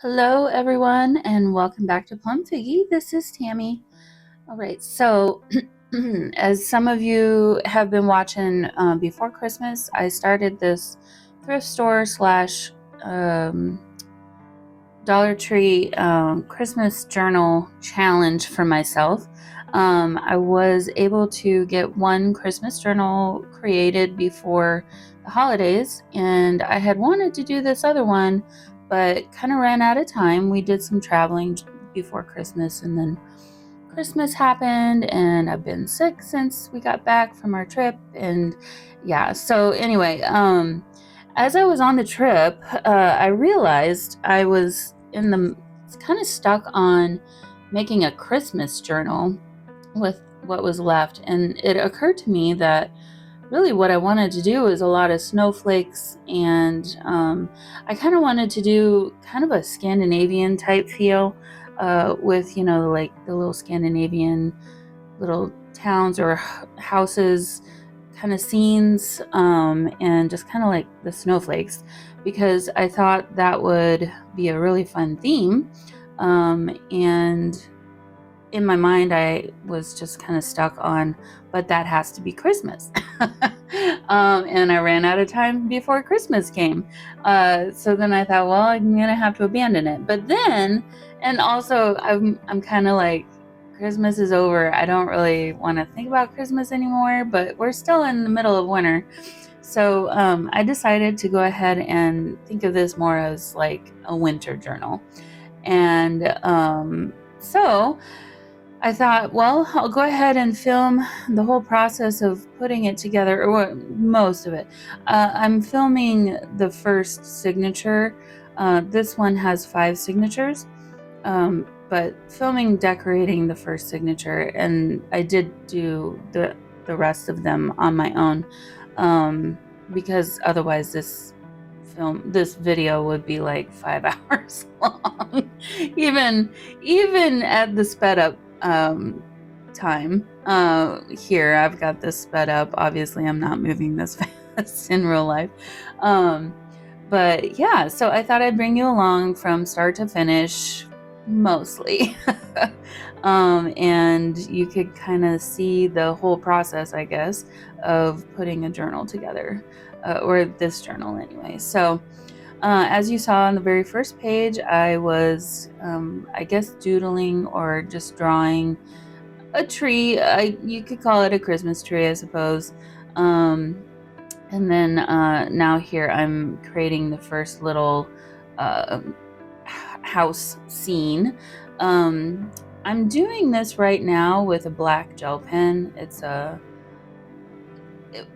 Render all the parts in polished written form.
Hello, everyone, and welcome back to Plum Figgy. This is Tammy. All right, so as some of you have been watching before Christmas, I started this thrift store slash Dollar Tree Christmas journal challenge for myself. I was able to get one Christmas journal created before the holidays, and I had wanted to do this other one, but kind of ran out of time. We did some traveling before Christmas, and then Christmas happened, and I've been sick since we got back from our trip. And yeah, so anyway, as I was on the trip, I realized I was kind of stuck on making a Christmas journal with what was left. And it occurred to me that really what I wanted to do is a lot of snowflakes, and I kind of wanted to do kind of a Scandinavian type feel with, like the little Scandinavian little towns or houses kind of scenes, and just kind of like the snowflakes, because I thought that would be a really fun theme. And in my mind, I was just kind of stuck on, but that has to be Christmas. And I ran out of time before Christmas came. So then I thought, well, I'm going to have to abandon it. But then, and also I'm kind of like, Christmas is over. I don't really want to think about Christmas anymore, but we're still in the middle of winter. So I decided to go ahead and think of this more as like a winter journal. And so I thought, well, I'll go ahead and film the whole process of putting it together, or most of it. I'm filming the first signature. This one has 5 signatures, but filming, decorating the first signature, and I did do the rest of them on my own, because otherwise this video would be like 5 hours long, even at the sped up time. Here I've got this sped up. Obviously I'm not moving this fast in real life. But yeah, so I thought I'd bring you along from start to finish, mostly. And you could kind of see the whole process, I guess, of putting a journal together, or this journal anyway. So as you saw on the very first page, I was, I guess, doodling or just drawing a tree. You could call it a Christmas tree, I suppose. And then now here I'm creating the first little house scene. I'm doing this right now with a black gel pen.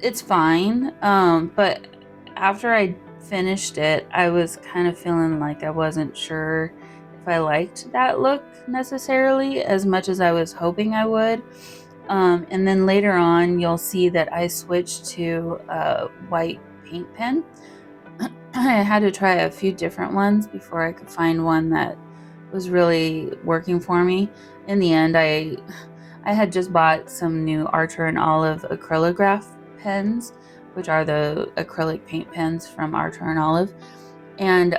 It's fine, but after I finished it, I was kind of feeling like I wasn't sure if I liked that look necessarily as much as I was hoping I would. And then later on, you'll see that I switched to a white paint pen. I had to try a few different ones before I could find one that was really working for me. In the end, I had just bought some new Archer and Olive acrylograph pens, which are the acrylic paint pens from Archer and Olive. And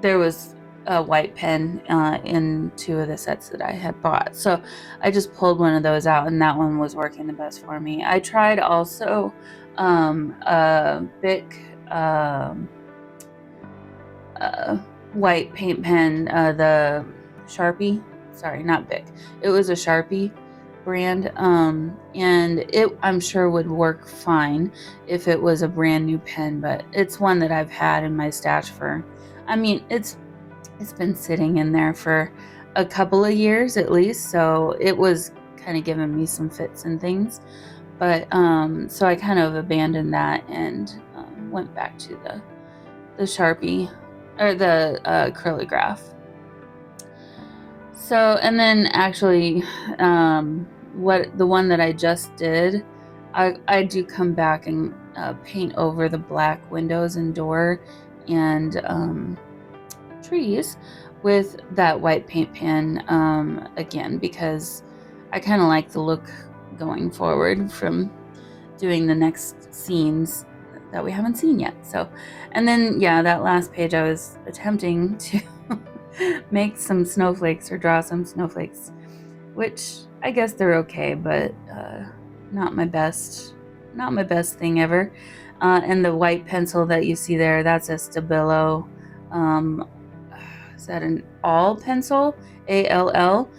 there was a white pen in 2 of the sets that I had bought. So I just pulled one of those out, and that one was working the best for me. I tried also a Bic white paint pen, the Sharpie. Sorry, not Bic. It was a Sharpie brand, and it, I'm sure, would work fine if it was a brand new pen, but it's one that I've had in my stash for, I mean, it's been sitting in there for a couple of years at least, so it was kind of giving me some fits and things. But so I kind of abandoned that and went back to the Sharpie, or the acrylograph. So, and then actually, the one that I just did, I do come back and paint over the black windows and door and trees with that white paint pen again, because I kind of like the look going forward from doing the next scenes that we haven't seen yet. So, and then yeah, that last page I was attempting to make some snowflakes or draw some snowflakes, which I guess they're okay, but not my best thing ever. And the white pencil that you see there, that's a Stabilo. Um, is that an all pencil? ALL.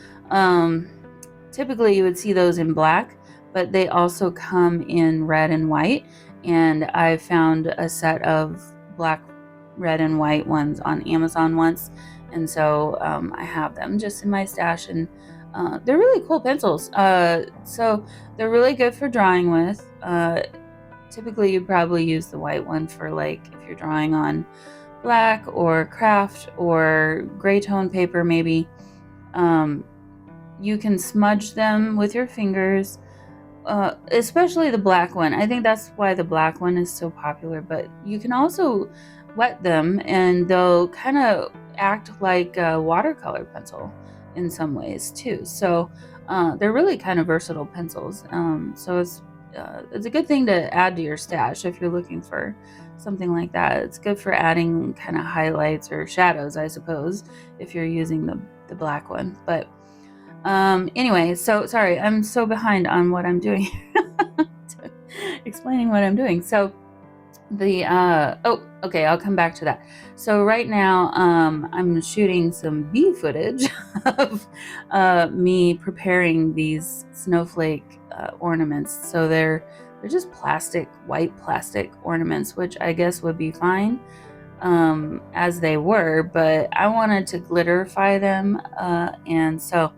Typically you would see those in black, but they also come in red and white. And I found a set of black, red, and white ones on Amazon once. And so I have them just in my stash, and they're really cool pencils. So they're really good for drawing with. Typically you'd probably use the white one for, like, if you're drawing on black or craft or gray tone paper maybe. You can smudge them with your fingers, especially the black one. I think that's why the black one is so popular, but you can also wet them and they'll kind of act like a watercolor pencil in some ways too. So they're really kind of versatile pencils. So it's a good thing to add to your stash if you're looking for something like that. It's good for adding kind of highlights or shadows, I suppose, if you're using the black one. But anyway, so sorry, I'm so behind on what I'm doing. Explaining what I'm doing. So the okay, I'll come back to that. So right now I'm shooting some bee footage of me preparing these snowflake ornaments. So they're just white plastic ornaments, which I guess would be fine as they were, but I wanted to glitterify them, and so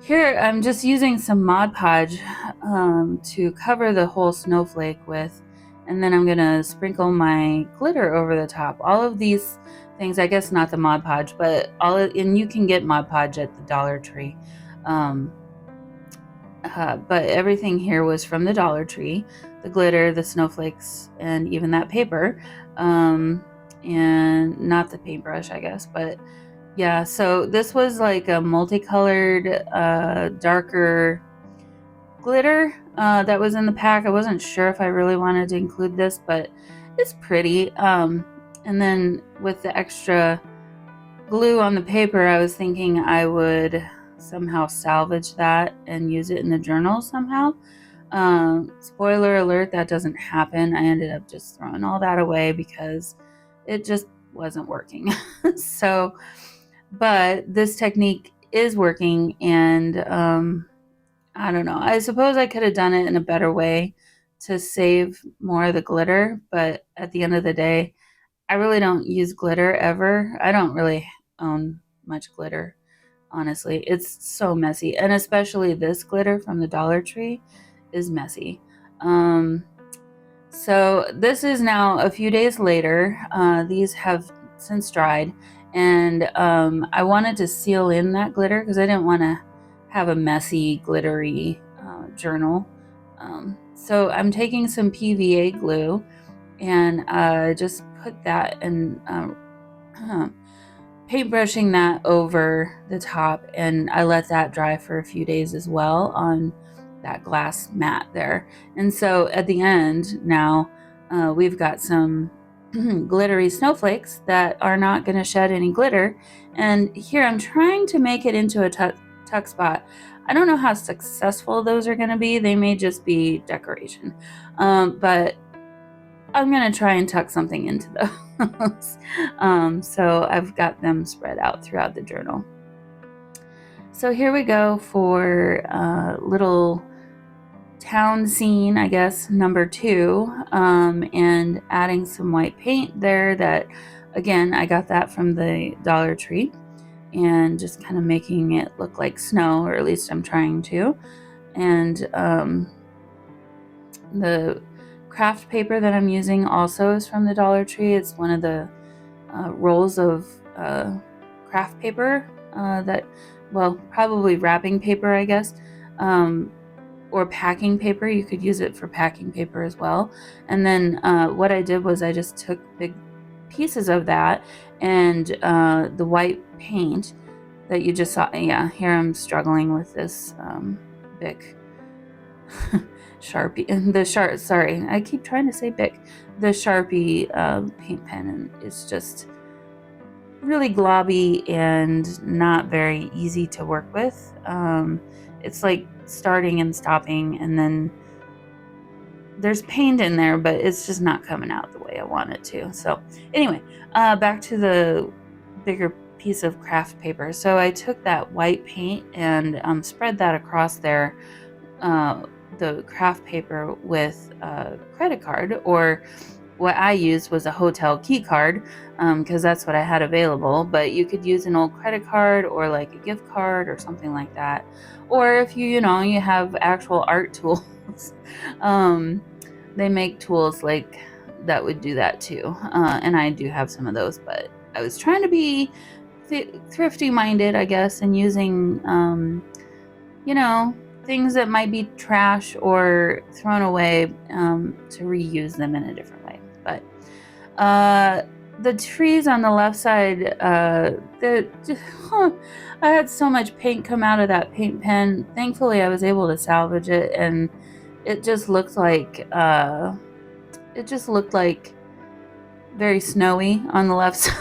here I'm just using some Mod Podge to cover the whole snowflake with, and then I'm gonna sprinkle my glitter over the top. All of these things, I guess not the Mod Podge, but and you can get Mod Podge at the Dollar Tree. But everything here was from the Dollar Tree: the glitter, the snowflakes, and even that paper, and not the paintbrush, I guess, but yeah, so this was like a multicolored, darker glitter that was in the pack. I wasn't sure if I really wanted to include this, but it's pretty. And then with the extra glue on the paper, I was thinking I would somehow salvage that and use it in the journal somehow. Spoiler alert, that doesn't happen. I ended up just throwing all that away because it just wasn't working. So, but this technique is working, and I don't know. I suppose I could have done it in a better way to save more of the glitter, but at the end of the day, I really don't use glitter ever. I don't really own much glitter, honestly. It's so messy, and especially this glitter from the Dollar Tree is messy. So this is now a few days later. These have since dried, and I wanted to seal in that glitter because I didn't want to have a messy, glittery journal. So I'm taking some PVA glue and just put that and paintbrushing that over the top, and I let that dry for a few days as well on that glass mat there. And so at the end now, we've got some glittery snowflakes that are not going to shed any glitter. And here I'm trying to make it into a tuck spot. I don't know how successful those are going to be. They may just be decoration. But I'm going to try and tuck something into those. So I've got them spread out throughout the journal. So here we go for little town scene, I guess, number 2, and adding some white paint there that, again, I got that from the Dollar Tree, and just kind of making it look like snow, or at least I'm trying to. And the craft paper that I'm using also is from the Dollar Tree. It's one of the rolls of craft paper that, well, probably wrapping paper, I guess, or packing paper. You could use it for packing paper as well. And then what I did was I just took big pieces of that, and the white paint that you just saw. Yeah, here I'm struggling with this Bic Sharpie, and sorry, I keep trying to say Bic. The Sharpie paint pen, and it's just really globby and not very easy to work with. It's like starting and stopping, and then there's paint in there, but it's just not coming out the way I want it to. So anyway, back to the bigger piece of craft paper. So I took that white paint and spread that across there, the craft paper with a credit card, or what I used was a hotel key card, because that's what I had available. But you could use an old credit card or like a gift card or something like that. Or if you have actual art tools, they make tools like that would do that too. And I do have some of those, but I was trying to be thrifty minded, I guess, and using, things that might be trash or thrown away, to reuse them in a different way. But the trees on the left side, I had so much paint come out of that paint pen. Thankfully, I was able to salvage it, and it just looked like very snowy on the left side.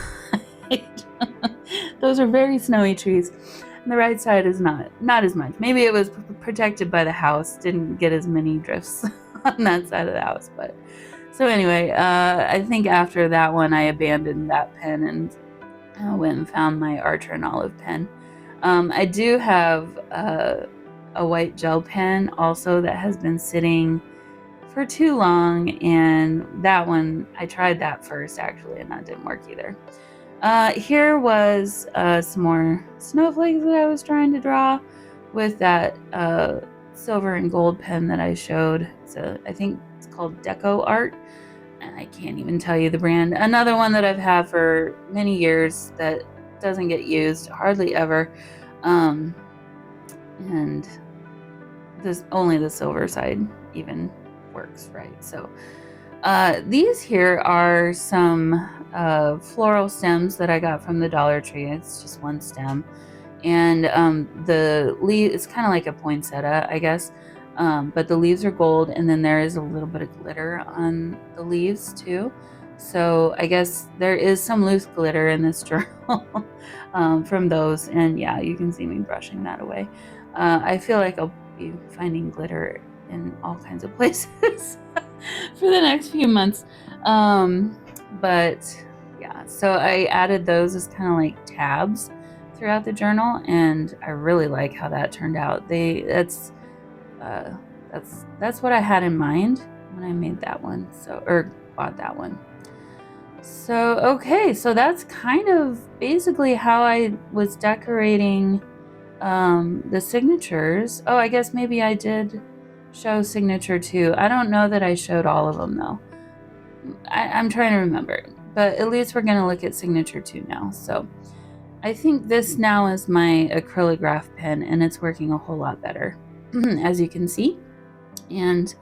Those are very snowy trees. And the right side is not as much. Maybe it was protected by the house, didn't get as many drifts on that side of the house. But so anyway, I think after that one, I abandoned that pen and went and found my Archer and Olive pen. I do have a white gel pen also that has been sitting for too long, and that one, I tried that first actually, and that didn't work either. Here was some more snowflakes that I was trying to draw with that silver and gold pen that I showed. So I think it's called Deco Art, and I can't even tell you the brand. Another one that I've had for many years that doesn't get used hardly ever, and only the silver side even works right. So these here are some floral stems that I got from the Dollar Tree. It's just one stem, and the leaf is kind of like a poinsettia, I guess, but the leaves are gold, and then there is a little bit of glitter on the leaves too. So I guess there is some loose glitter in this journal from those, and yeah, you can see me brushing that away. I feel like I'll be finding glitter in all kinds of places for the next few months. But yeah, so I added those as kind of like tabs throughout the journal, and I really like how that turned out. That's what I had in mind when I made that one, or bought that one. So okay, so that's kind of basically how I was decorating the signatures. Oh, I guess maybe I did show signature 2. I don't know that I showed all of them though. I'm trying to remember, but at least we're going to look at signature 2 now. So I think this now is my acrylograph pen, and it's working a whole lot better, as you can see. And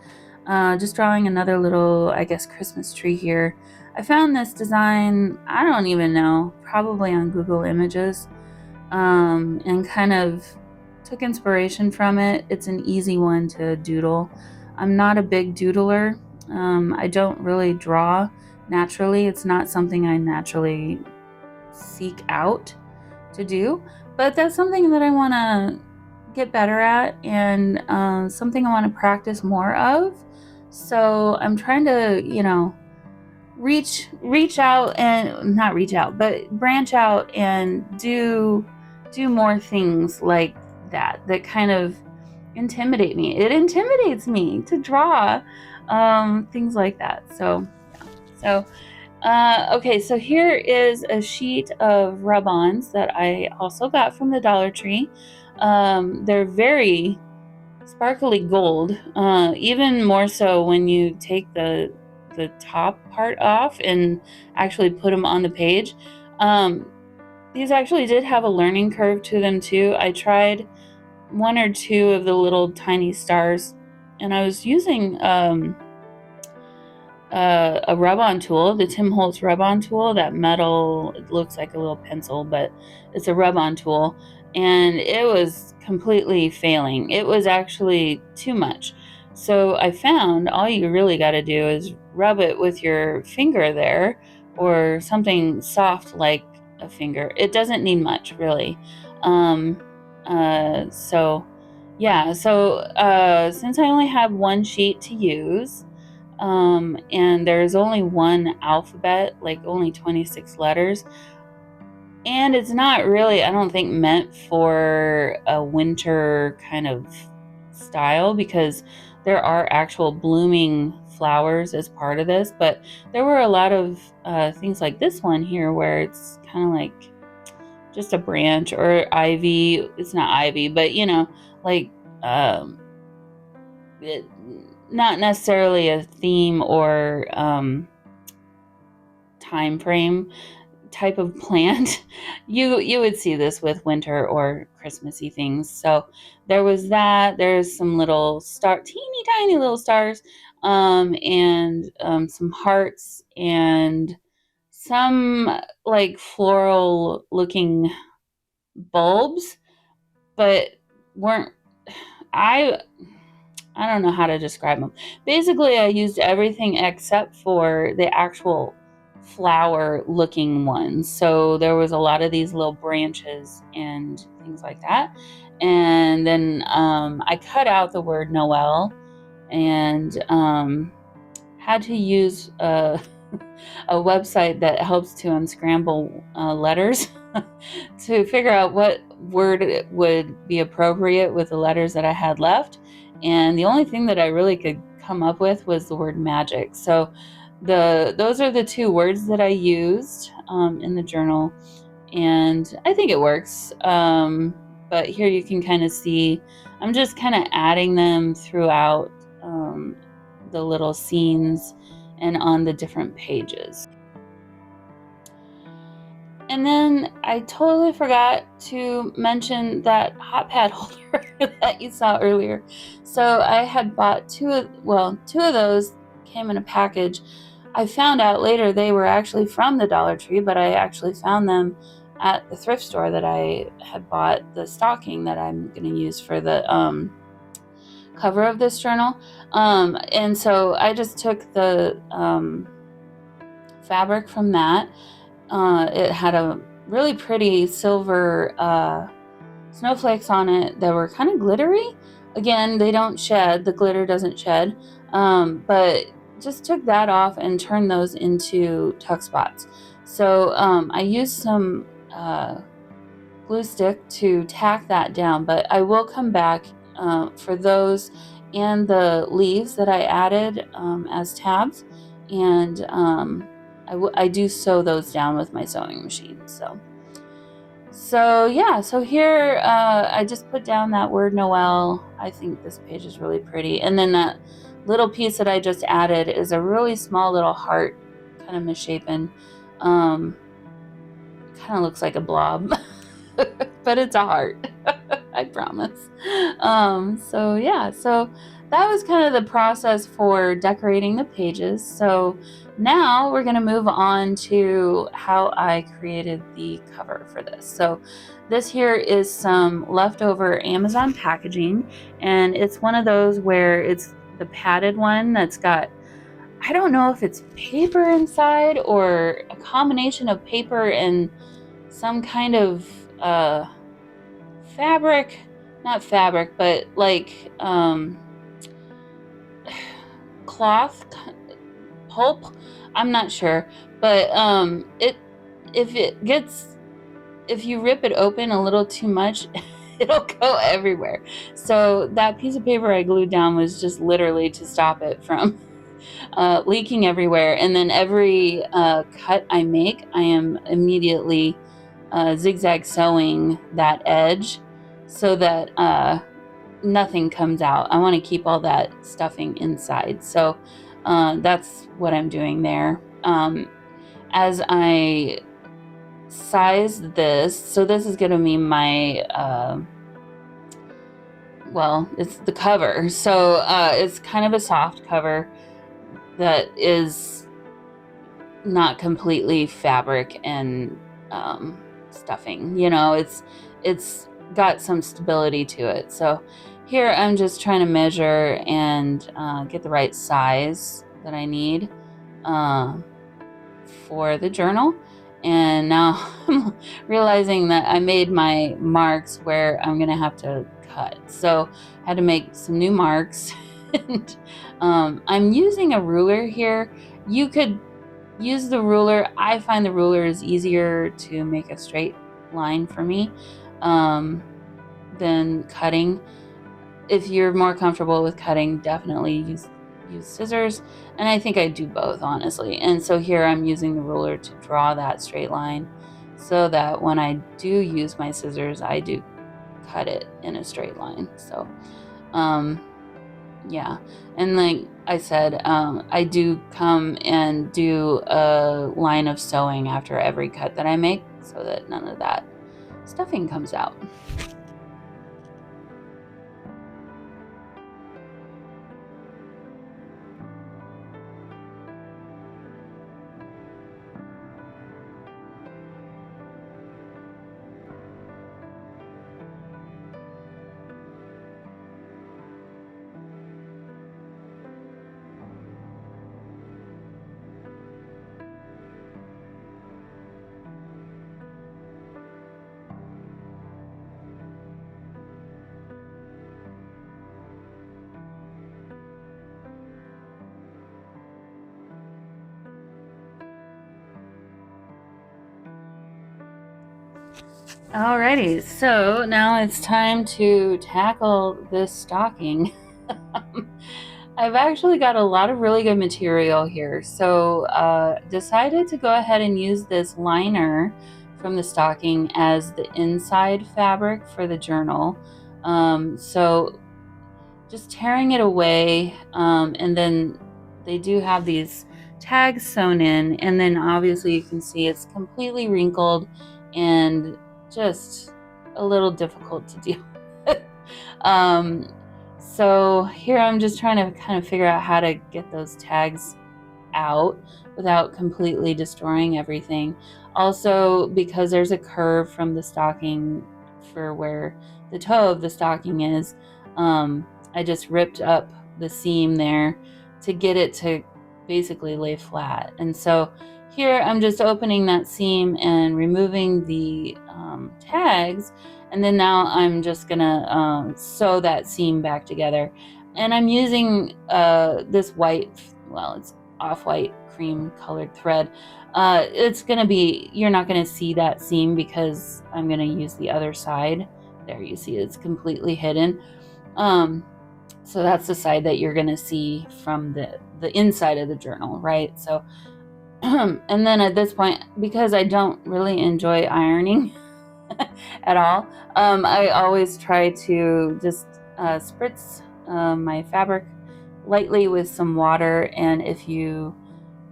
just drawing another little, I guess, Christmas tree here. I found this design, I don't even know, probably on Google Images, and kind of took inspiration from it. It's an easy one to doodle. I'm not a big doodler. I don't really draw naturally. It's not something I naturally seek out to do, but that's something that I want to get better at, and something I want to practice more of. So I'm trying to, reach out, and not reach out, but branch out and do more things like that kind of intimidate me. It intimidates me to draw things like that. So okay, so here is a sheet of rub-ons that I also got from the Dollar Tree. They're very sparkly gold, even more so when you take the top part off and actually put them on the page. These actually did have a learning curve to them too. I tried 1 or 2 of the little tiny stars, and I was using a rub-on tool, the Tim Holtz rub-on tool, that metal, it looks like a little pencil, but it's a rub-on tool, and it was completely failing. It was actually too much. So I found all you really got to do is rub it with your finger there, or something soft like a finger. It doesn't need much, really. Um, so yeah, so since I only have one sheet to use, and there's only one alphabet, like only 26 letters, and it's not really, I don't think, meant for a winter kind of style, because there are actual blooming flowers as part of this. But there were a lot of things like this one here where it's kind of like just a branch or ivy. It's not ivy, but like um, it, not necessarily a theme or time frame type of plant. You would see this with winter or Christmassy things. So there was that. There's some little teeny tiny little stars, and some hearts, and some like floral looking bulbs, but weren't. I I don't know how to describe them. Basically, I used everything except for the actual flower looking ones. So there was a lot of these little branches and things like that. And then I cut out the word Noel, and had to use a website that helps to unscramble letters to figure out what word would be appropriate with the letters that I had left. And the only thing that I really could come up with was the word magic. So those are the two words that I used in the journal, and I think it works. But here you can kind of see I'm just kind of adding them throughout the little scenes and on the different pages. And then I totally forgot to mention that hot pad holder that you saw earlier. So I had bought two of those came in a package. I found out later they were actually from the Dollar Tree, but I actually found them at the thrift store that I had bought the stocking that I'm going to use for the cover of this journal. And so I just took the fabric from that. It had a really pretty silver snowflakes on it that were kind of glittery. Again, they don't shed. The glitter doesn't shed. But just took that off and turned those into tuck spots. So I used some glue stick to tack that down, but I will come back for those and the leaves that I added as tabs, and I do sew those down with my sewing machine. So yeah, so here I just put down that word Noel. I think this page is really pretty. And then that little piece that I just added is a really small little heart, kind of misshapen. Kind of looks like a blob, but it's a heart. I promise. So yeah, so that was kind of the process for decorating the pages. So now we're going to move on to how I created the cover for this. So this here is some leftover Amazon packaging, and it's one of those where it's the padded one that's got, I don't know if it's paper inside or a combination of paper and some kind of fabric, not fabric, but like cloth pulp. I'm not sure, but if you rip it open a little too much, it'll go everywhere. So that piece of paper I glued down was just literally to stop it from leaking everywhere. And then every cut I make, I am immediately zigzag sewing that edge so that nothing comes out. I want to keep all that stuffing inside. So that's what I'm doing there. As I size this, so this is going to be my, it's the cover. So it's kind of a soft cover that is not completely fabric and stuffing. It's got some stability to it. So here I'm just trying to measure and get the right size that I need for the journal. And now I'm realizing that I made my marks where I'm gonna have to cut. So I had to make some new marks. And I'm using a ruler here. You could use the ruler. I find the ruler is easier to make a straight line for me than cutting. If you're more comfortable with cutting, definitely use scissors. And I think I do both, honestly. And so here I'm using the ruler to draw that straight line so that when I do use my scissors, I do cut it in a straight line. So yeah, and like I said, I do come and do a line of sewing after every cut that I make so that none of that stuffing comes out. Alrighty, so now it's time to tackle this stocking. I've actually got a lot of really good material here, so decided to go ahead and use this liner from the stocking as the inside fabric for the journal. So just tearing it away, and then they do have these tags sewn in, and then obviously you can see it's completely wrinkled and just a little difficult to deal with. So here I'm just trying to kind of figure out how to get those tags out without completely destroying everything. Also, because there's a curve from the stocking for where the toe of the stocking is, I just ripped up the seam there to get it to basically lay flat. And so here I'm just opening that seam and removing the tags, and then now I'm just gonna sew that seam back together. And I'm using this white, well, it's off-white cream colored thread. It's gonna be, you're not gonna see that seam because I'm gonna use the other side. There, you see it's completely hidden. So that's the side that you're gonna see from the inside of the journal, right? So and then at this point, because I don't really enjoy ironing at all, I always try to just spritz my fabric lightly with some water. And if you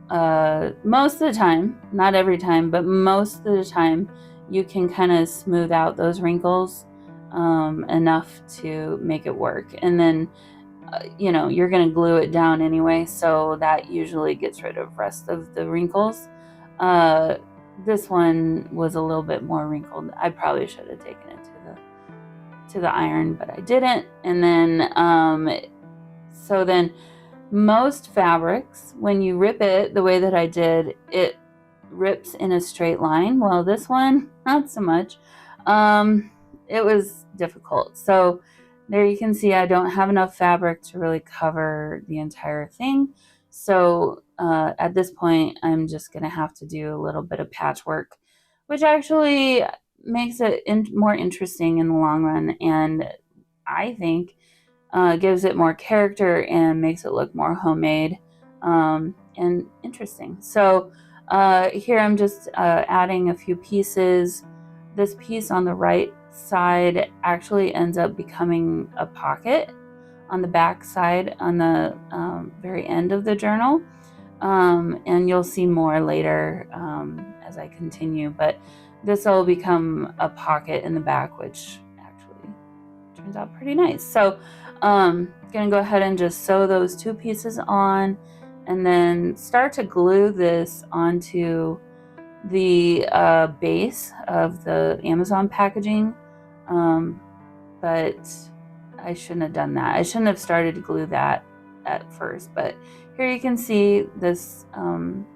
most of the time, not every time, but most of the time, you can kind of smooth out those wrinkles enough to make it work. And then you're going to glue it down anyway, so that usually gets rid of rest of the wrinkles. This one was a little bit more wrinkled. I probably should have taken it to the iron, but I didn't. And then so then most fabrics, when you rip it the way that I did, it rips in a straight line. Well, this one, not so much. It was difficult. So there you can see I don't have enough fabric to really cover the entire thing. So at this point, I'm just going to have to do a little bit of patchwork, which actually makes it more interesting in the long run. And I think gives it more character and makes it look more homemade and interesting. So here I'm just adding a few pieces. This piece on the right side actually ends up becoming a pocket on the back side on the very end of the journal. And you'll see more later as I continue, but this will become a pocket in the back, which actually turns out pretty nice. So gonna go ahead and just sew those two pieces on and then start to glue this onto the base of the Amazon packaging. But I shouldn't have done that. I shouldn't have started to glue that at first, but here you can see this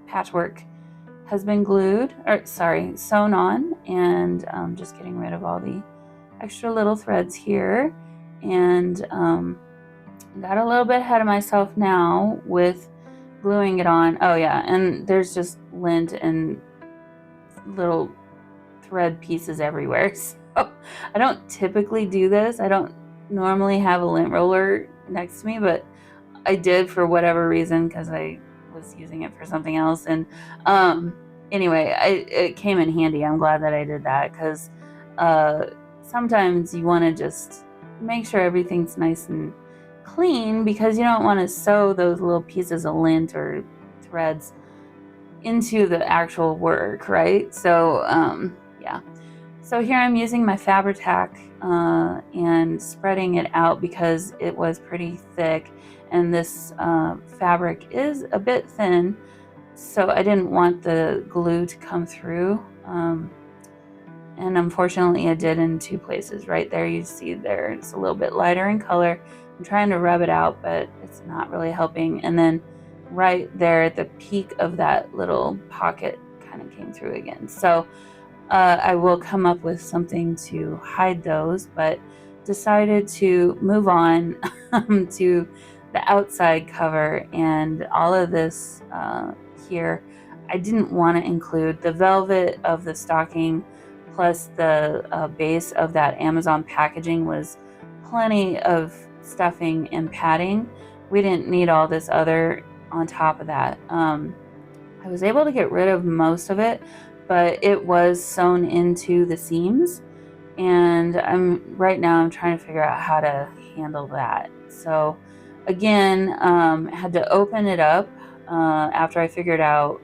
patchwork has been sewn on, and just getting rid of all the extra little threads here, and got a little bit ahead of myself now with gluing it on. Oh yeah, and there's just lint and little thread pieces everywhere. So I don't typically do this. I don't normally have a lint roller next to me, but I did for whatever reason because I was using it for something else. And anyway, it came in handy. I'm glad that I did that because sometimes you want to just make sure everything's nice and clean, because you don't want to sew those little pieces of lint or threads into the actual work, right? So yeah. So here I'm using my Fabri-Tac and spreading it out because it was pretty thick, and this fabric is a bit thin, so I didn't want the glue to come through. And unfortunately it did in two places. Right there, you see there, it's a little bit lighter in color. I'm trying to rub it out, but it's not really helping. And then right there at the peak of that little pocket kind of came through again. So I will come up with something to hide those, but decided to move on to the outside cover. And all of this here, I didn't want to include the velvet of the stocking, plus the base of that Amazon packaging was plenty of stuffing and padding. We didn't need all this other on top of that. I was able to get rid of most of it, but it was sewn into the seams, and right now I'm trying to figure out how to handle that. So again, had to open it up after I figured out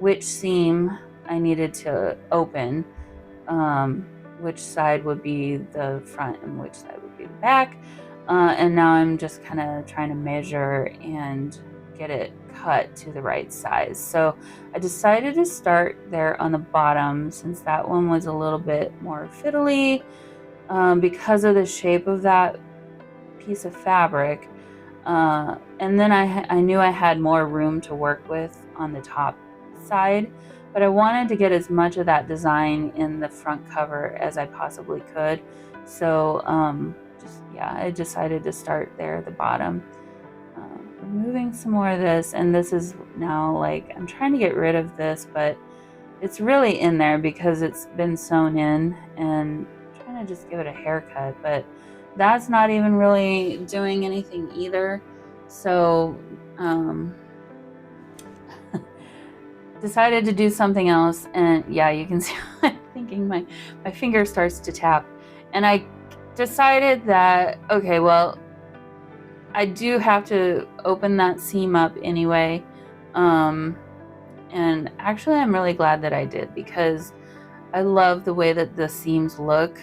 which seam I needed to open, which side would be the front and which side would be the back, and now I'm just kind of trying to measure and get it cut to the right size. So I decided to start there on the bottom, since that one was a little bit more fiddly because of the shape of that piece of fabric. And then I knew I had more room to work with on the top side, but I wanted to get as much of that design in the front cover as I possibly could. So I decided to start there at the bottom. Removing some more of this, and this is now like, I'm trying to get rid of this, but it's really in there because it's been sewn in, and I'm trying to just give it a haircut, but that's not even really doing anything either. So decided to do something else, and yeah, you can see I'm thinking my finger starts to tap, and I decided that, okay, well, I do have to open that seam up anyway. And actually I'm really glad that I did, because I love the way that the seams look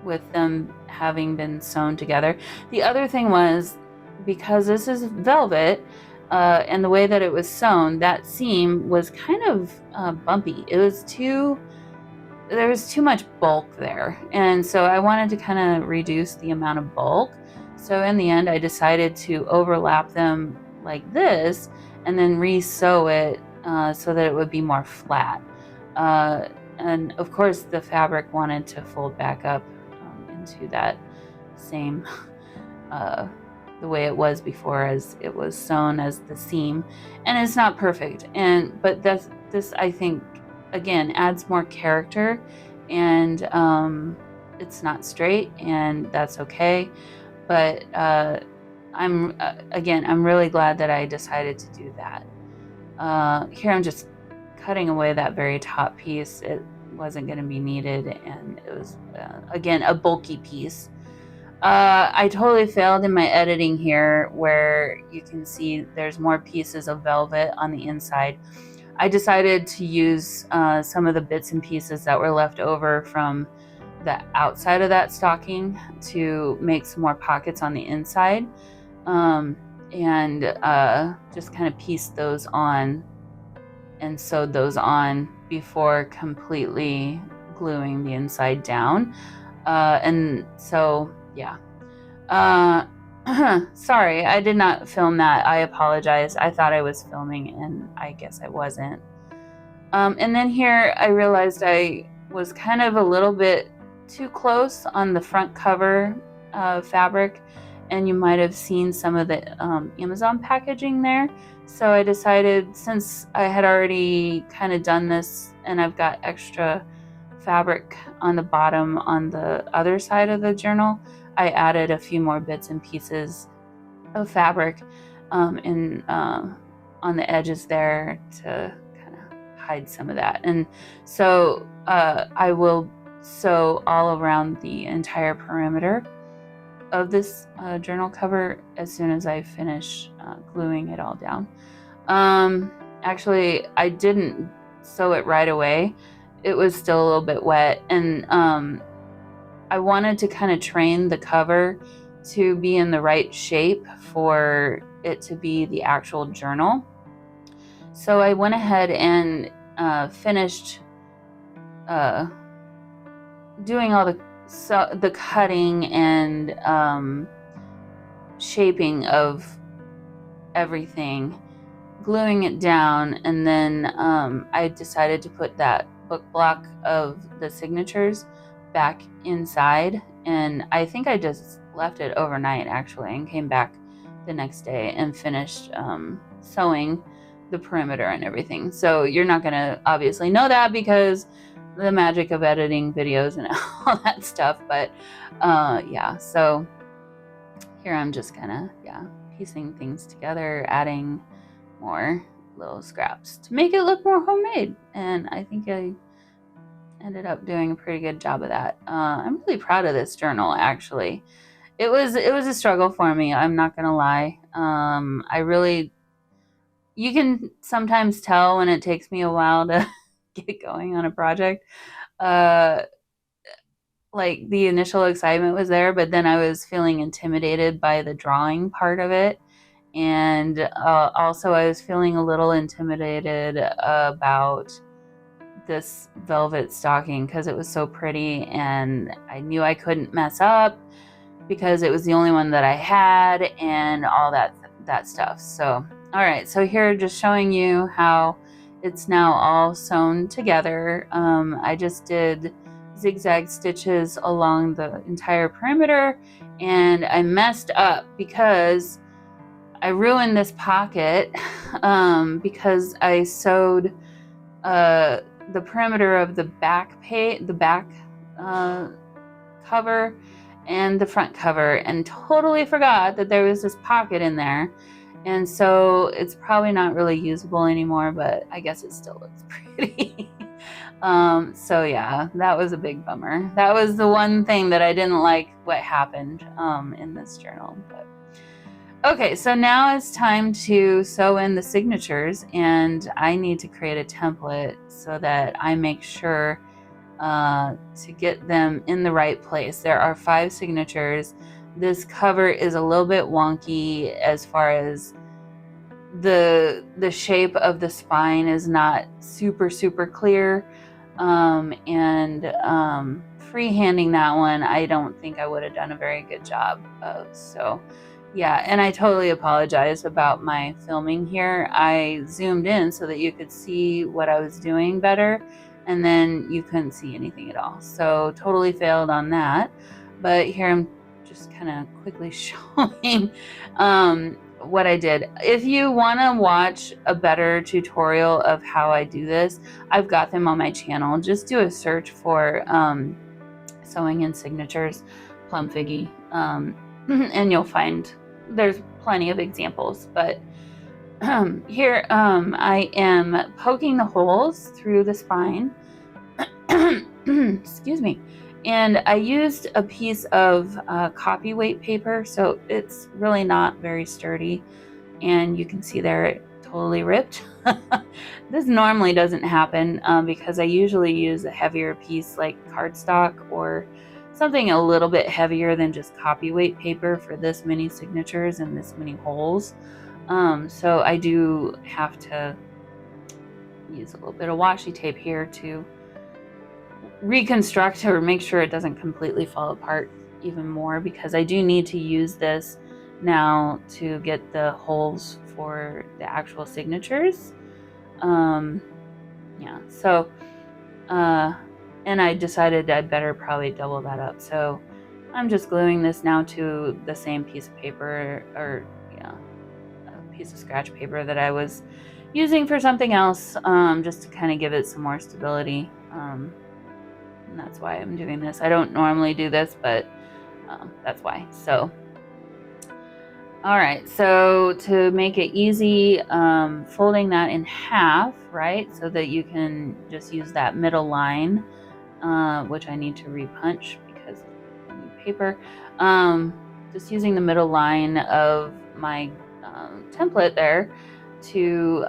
with them having been sewn together. The other thing was, because this is velvet, and the way that it was sewn, that seam was kind of bumpy. There was too much bulk there, and so I wanted to kind of reduce the amount of bulk. So in the end, I decided to overlap them like this and then re-sew it so that it would be more flat. And of course, the fabric wanted to fold back up into that same the way it was before, as it was sewn as the seam. And it's not perfect, but this I think again adds more character, and it's not straight, and that's okay. But I'm really glad that I decided to do that. Here I'm just cutting away that very top piece. It wasn't going to be needed, and it was again a bulky piece. I totally failed in my editing here, where you can see there's more pieces of velvet on the inside. I decided to use some of the bits and pieces that were left over from the outside of that stocking to make some more pockets on the inside, and just kind of pieced those on and sewed those on before completely gluing the inside down. And so, yeah. Sorry, I did not film that. I apologize. I thought I was filming and I guess I wasn't. And then here I realized I was kind of a little bit too close on the front cover fabric, and you might have seen some of the Amazon packaging there. So I decided, since I had already kind of done this and I've got extra fabric on the bottom on the other side of the journal, I added a few more bits and pieces of fabric on the edges there to kind of hide some of that. And so I will sew all around the entire perimeter of this journal cover as soon as I finish gluing it all down. Actually, I didn't sew it right away. It was still a little bit wet, and I wanted to kind of train the cover to be in the right shape for it to be the actual journal. So I went ahead and finished doing all the cutting and shaping of everything, gluing it down, and then I decided to put that book block of the signatures back inside, and I think I just left it overnight actually and came back the next day and finished sewing the perimeter and everything. So you're not going to obviously know that because the magic of editing videos and all that stuff, but yeah, so here I'm just kind of piecing things together, adding more little scraps to make it look more homemade, and I think I ended up doing a pretty good job of that. I'm really proud of this journal, actually. It was a struggle for me, I'm not gonna lie. You can sometimes tell when it takes me a while to get going on a project. Like the initial excitement was there, but then I was feeling intimidated by the drawing part of it. And also I was feeling a little intimidated about this velvet stocking because it was so pretty, and I knew I couldn't mess up because it was the only one that I had and all that stuff. So, all right, so here just showing you how it's now all sewn together. I just did zigzag stitches along the entire perimeter, and I messed up because I ruined this pocket because I sewed the perimeter of the back cover and the front cover, and totally forgot that there was this pocket in there, and so it's probably not really usable anymore, but I guess it still looks pretty. So yeah, that was a big bummer. That was the one thing that I didn't like what happened in this journal. But okay, so now it's time to sew in the signatures, and I need to create a template so that I make sure to get them in the right place. There are 5 signatures. This cover is a little bit wonky as far as the shape of the spine is not super clear, and freehanding that one, I don't think I would have done a very good job of. So yeah, and I totally apologize about my filming here. I zoomed in so that you could see what I was doing better, and then you couldn't see anything at all. So totally failed on that. But here I'm just kind of quickly showing what I did. If you want to watch a better tutorial of how I do this, I've got them on my channel. Just do a search for sewing in signatures plum figgy, and you'll find there's plenty of examples. But here I am poking the holes through the spine. Excuse me. And I used a piece of copy weight paper, so it's really not very sturdy, and you can see there it totally ripped. This normally doesn't happen because I usually use a heavier piece like cardstock or something a little bit heavier than just copy weight paper for this many signatures and this many holes. So I do have to use a little bit of washi tape here to reconstruct or make sure it doesn't completely fall apart even more, because I do need to use this now to get the holes for the actual signatures. Yeah, so and I decided I'd better probably double that up, so I'm just gluing this now to the same piece of paper, or yeah, a piece of scratch paper that I was using for something else, just to kind of give it some more stability. And that's why I'm doing this. I don't normally do this, but that's why. So, all right, so to make it easy, folding that in half, right, so that you can just use that middle line, which I need to repunch because I need paper. Just using the middle line of my template there to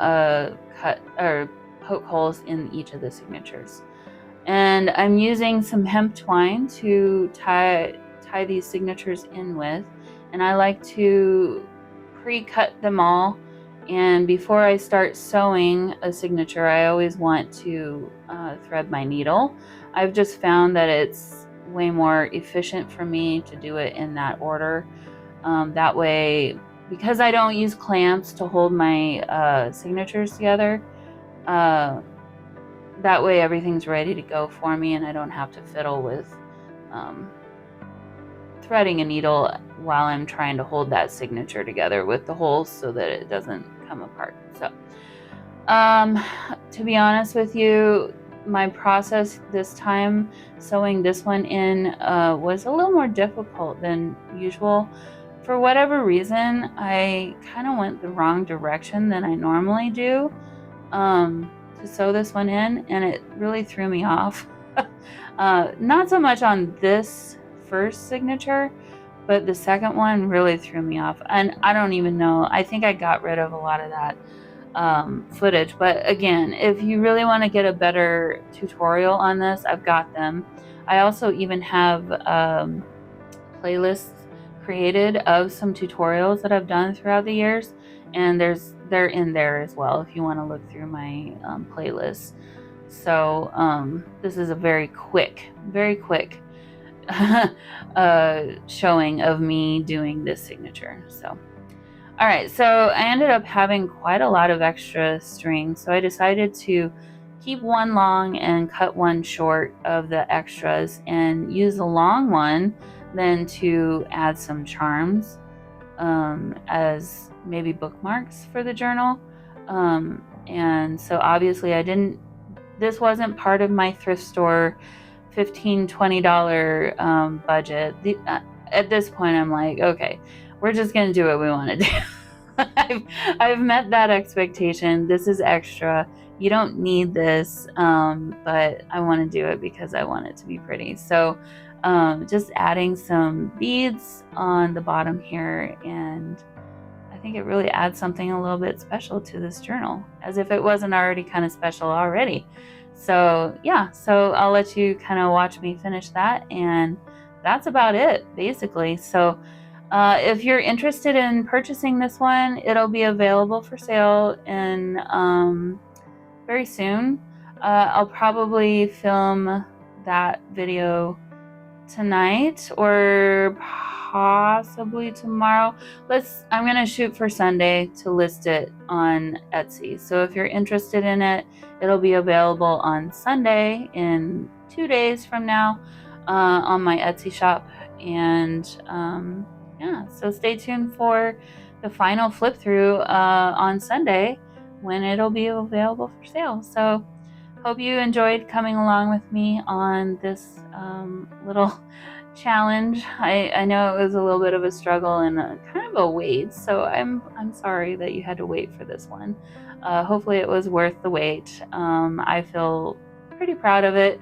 cut or poke holes in each of the signatures. And I'm using some hemp twine to tie these signatures in with, and I like to pre-cut them all. And before I start sewing a signature, I always want to thread my needle. I've just found that it's way more efficient for me to do it in that order. That way, because I don't use clamps to hold my signatures together, that way everything's ready to go for me, and I don't have to fiddle with threading a needle while I'm trying to hold that signature together with the holes so that it doesn't come apart. So to be honest with you, my process this time sewing this one in was a little more difficult than usual. For whatever reason, I kind of went the wrong direction than I normally do to sew this one in, and it really threw me off. Not so much on this first signature, but the second one really threw me off, and I don't even know, I think I got rid of a lot of that footage. But again, if you really want to get a better tutorial on this, I've got them. I also even have playlists created of some tutorials that I've done throughout the years, and they're in there as well if you want to look through my playlist. So this is a very quick showing of me doing this signature. So all right, so I ended up having quite a lot of extra string, so I decided to keep one long and cut one short of the extras, and use the long one then to add some charms as maybe bookmarks for the journal. And so obviously this wasn't part of my thrift store $15-$20 budget. At this point I'm like, okay, we're just gonna do what we want to do. I've met that expectation. This is extra. You don't need this, but I want to do it because I want it to be pretty. So just adding some beads on the bottom here, and I think it really adds something a little bit special to this journal, as if it wasn't already kind of special already. So yeah, so I'll let you kind of watch me finish that, and that's about it basically. So if you're interested in purchasing this one, it'll be available for sale in very soon. I'll probably film that video tonight or possibly tomorrow. I'm gonna shoot for Sunday to list it on Etsy. So if you're interested in it, it'll be available on Sunday, in 2 days from now, on my Etsy shop. And yeah, so stay tuned for the final flip through on Sunday, when it'll be available for sale. So hope you enjoyed coming along with me on this little challenge. I know it was a little bit of a struggle and kind of a wait, so I'm sorry that you had to wait for this one. Hopefully it was worth the wait. I feel pretty proud of it.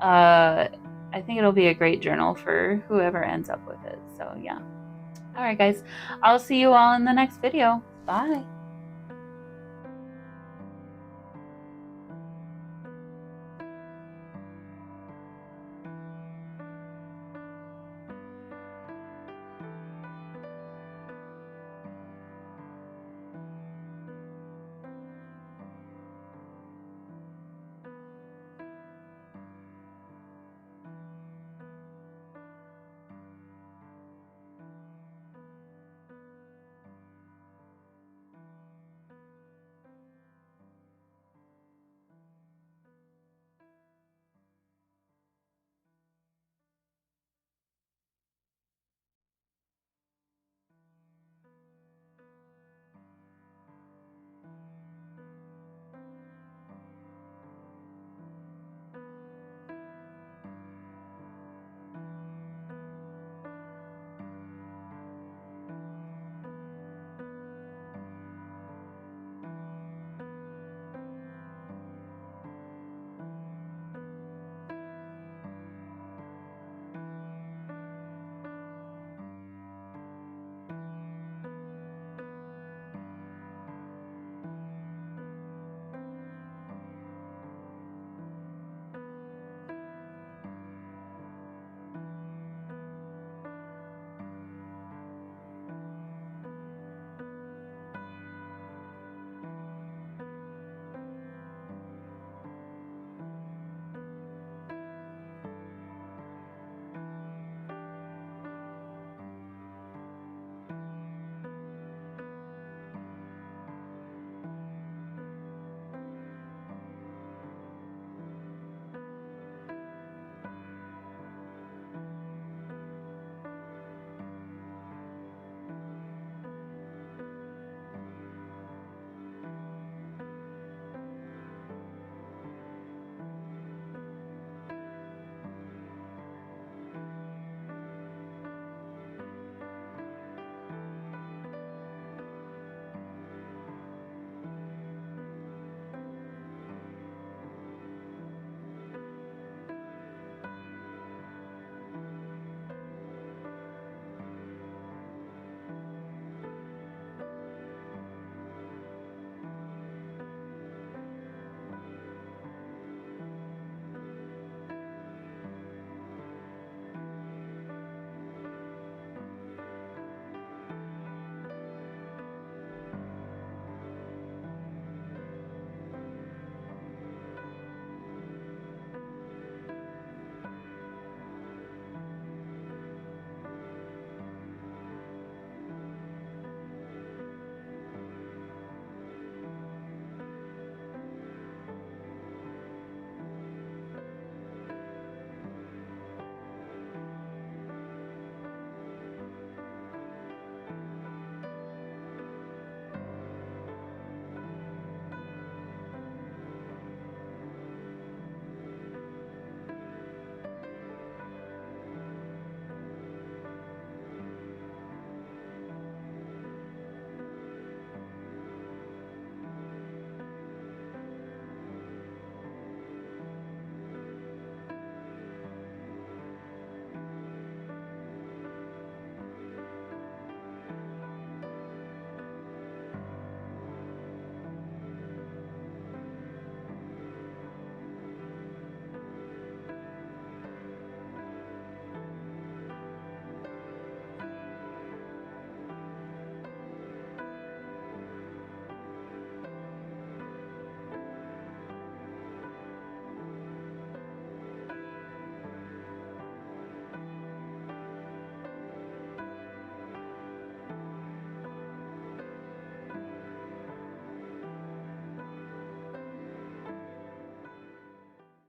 I think it'll be a great journal for whoever ends up with it. So yeah. All right, guys, I'll see you all in the next video. Bye.